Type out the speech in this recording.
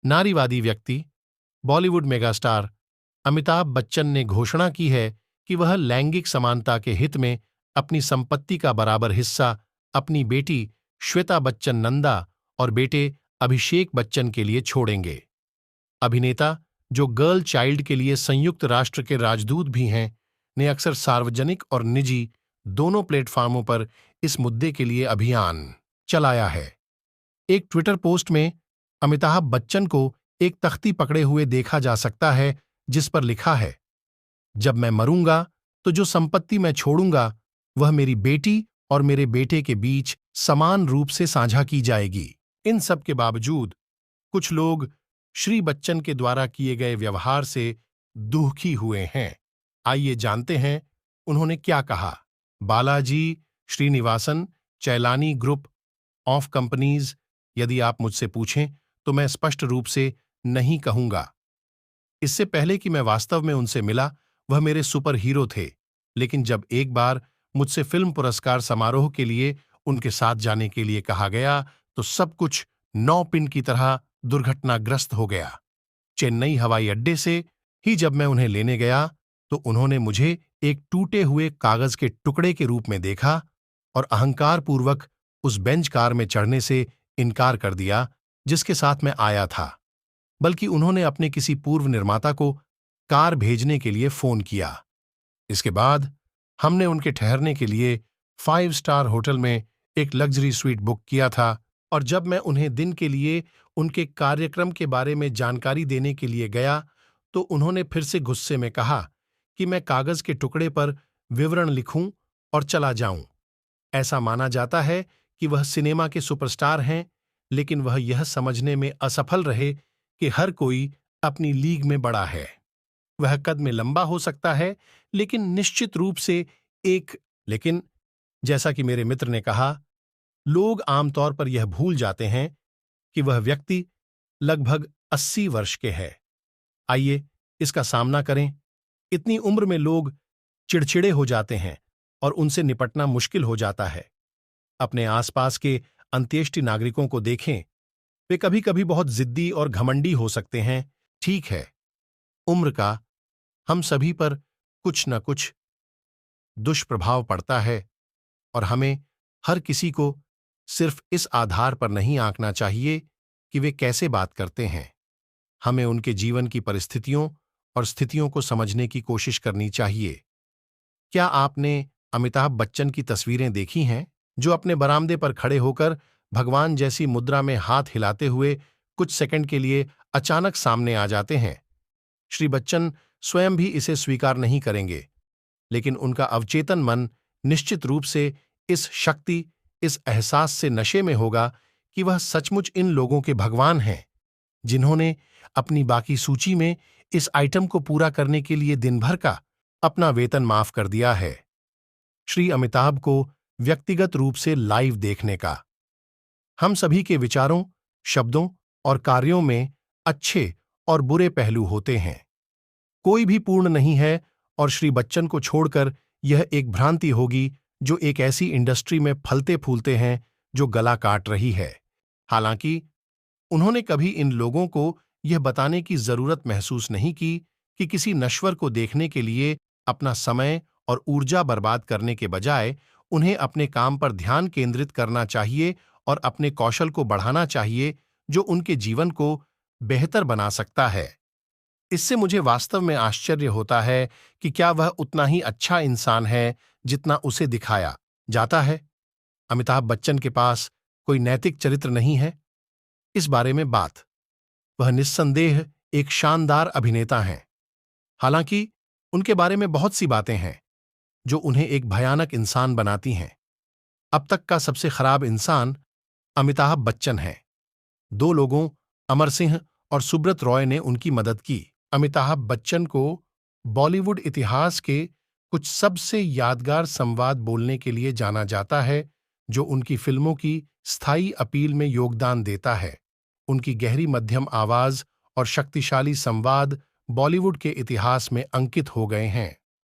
नारीवादी व्यक्ति, बॉलीवुड मेगास्टार अमिताभ बच्चन ने घोषणा की है कि वह लैंगिक समानता के हित में अपनी संपत्ति का बराबर हिस्सा अपनी बेटी श्वेता बच्चन नंदा और बेटे अभिषेक बच्चन के लिए छोड़ेंगे। अभिनेता, जो गर्ल चाइल्ड के लिए संयुक्त राष्ट्र के राजदूत भी हैं, ने अक्सर सार्वजनिक और निजी दोनों प्लेटफॉर्मों पर इस मुद्दे के लिए अभियान चलाया है। एक ट्विटर पोस्ट में अमिताभ बच्चन को एक तख्ती पकड़े हुए देखा जा सकता है जिस पर लिखा है, जब मैं मरूंगा तो जो संपत्ति मैं छोड़ूंगा वह मेरी बेटी और मेरे बेटे के बीच समान रूप से साझा की जाएगी। इन सब के बावजूद कुछ लोग श्री बच्चन के द्वारा किए गए व्यवहार से दुखी हुए हैं। आइए जानते हैं उन्होंने क्या कहा। Balaji Srinivasan, Chellani group of companies. यदि आप मुझसे पूछें तो मैं स्पष्ट रूप से नहीं कहूंगा। इससे पहले कि मैं वास्तव में उनसे मिला, वह मेरे सुपर हीरो थे, लेकिन जब एक बार मुझसे फिल्म पुरस्कार समारोह के लिए उनके साथ जाने के लिए कहा गया तो सब कुछ 9 पिन की तरह दुर्घटनाग्रस्त हो गया। चेन्नई हवाई अड्डे से ही जब मैं उन्हें लेने गया तो उन्होंने मुझे एक टूटे हुए कागज के टुकड़े के रूप में देखा और अहंकारपूर्वक उस बेंच कार में चढ़ने से इनकार कर दिया जिसके साथ मैं आया था, बल्कि उन्होंने अपने किसी पूर्व निर्माता को कार भेजने के लिए फोन किया। इसके बाद हमने उनके ठहरने के लिए 5 स्टार होटल में एक लग्जरी स्वीट बुक किया था और जब मैं उन्हें दिन के लिए उनके कार्यक्रम के बारे में जानकारी देने के लिए गया तो उन्होंने फिर से गुस्से में कहा कि मैं कागज के टुकड़े पर विवरण लिखूं और चला जाऊं। ऐसा माना जाता है कि वह सिनेमा के सुपरस्टार हैं, लेकिन वह यह समझने में असफल रहे कि हर कोई अपनी लीग में बड़ा है। वह कद में लंबा हो सकता है, लेकिन निश्चित रूप से लेकिन जैसा कि मेरे मित्र ने कहा, लोग आमतौर पर यह भूल जाते हैं कि वह व्यक्ति लगभग 80 वर्ष के है। आइए इसका सामना करें। इतनी उम्र में लोग चिड़चिड़े हो जाते हैं और उनसे निपटना मुश्किल हो जाता है। अपने आसपास के अंत्येष्टि नागरिकों को देखें, वे कभी कभी बहुत जिद्दी और घमंडी हो सकते हैं। ठीक है, उम्र का हम सभी पर कुछ न कुछ दुष्प्रभाव पड़ता है और हमें हर किसी को सिर्फ इस आधार पर नहीं आंकना चाहिए कि वे कैसे बात करते हैं। हमें उनके जीवन की परिस्थितियों और स्थितियों को समझने की कोशिश करनी चाहिए। क्या आपने अमिताभ बच्चन की तस्वीरें देखी हैं, जो अपने बरामदे पर खड़े होकर भगवान जैसी मुद्रा में हाथ हिलाते हुए कुछ सेकंड के लिए अचानक सामने आ जाते हैं? श्री बच्चन स्वयं भी इसे स्वीकार नहीं करेंगे, लेकिन उनका अवचेतन मन निश्चित रूप से इस शक्ति, इस एहसास से नशे में होगा कि वह सचमुच इन लोगों के भगवान हैं, जिन्होंने अपनी बाकी सूची में इस आइटम को पूरा करने के लिए दिन भर का अपना वेतन माफ कर दिया है। श्री अमिताभ को व्यक्तिगत रूप से लाइव देखने का। हम सभी के विचारों, शब्दों और कार्यों में अच्छे और बुरे पहलू होते हैं। कोई भी पूर्ण नहीं है और श्री बच्चन को छोड़कर यह एक भ्रांति होगी जो एक ऐसी इंडस्ट्री में फलते फूलते हैं जो गला काट रही है। हालांकि उन्होंने कभी इन लोगों को यह बताने की जरूरत महसूस नहीं की कि किसी नश्वर को देखने के लिए अपना समय और ऊर्जा बर्बाद करने के बजाय उन्हें अपने काम पर ध्यान केंद्रित करना चाहिए और अपने कौशल को बढ़ाना चाहिए, जो उनके जीवन को बेहतर बना सकता है। इससे मुझे वास्तव में आश्चर्य होता है कि क्या वह उतना ही अच्छा इंसान है जितना उसे दिखाया जाता है। अमिताभ बच्चन के पास कोई नैतिक चरित्र नहीं है। इस बारे में बात, वह निस्संदेह एक शानदार अभिनेता हैं। हालांकि उनके बारे में बहुत सी बातें हैं जो उन्हें एक भयानक इंसान बनाती हैं। अब तक का सबसे खराब इंसान अमिताभ बच्चन है। 2 लोगों, अमर सिंह और सुब्रत रॉय ने उनकी मदद की। अमिताभ बच्चन को बॉलीवुड इतिहास के कुछ सबसे यादगार संवाद बोलने के लिए जाना जाता है, जो उनकी फिल्मों की स्थायी अपील में योगदान देता है। उनकी गहरी मध्यम आवाज और शक्तिशाली संवाद बॉलीवुड के इतिहास में अंकित हो गए हैं।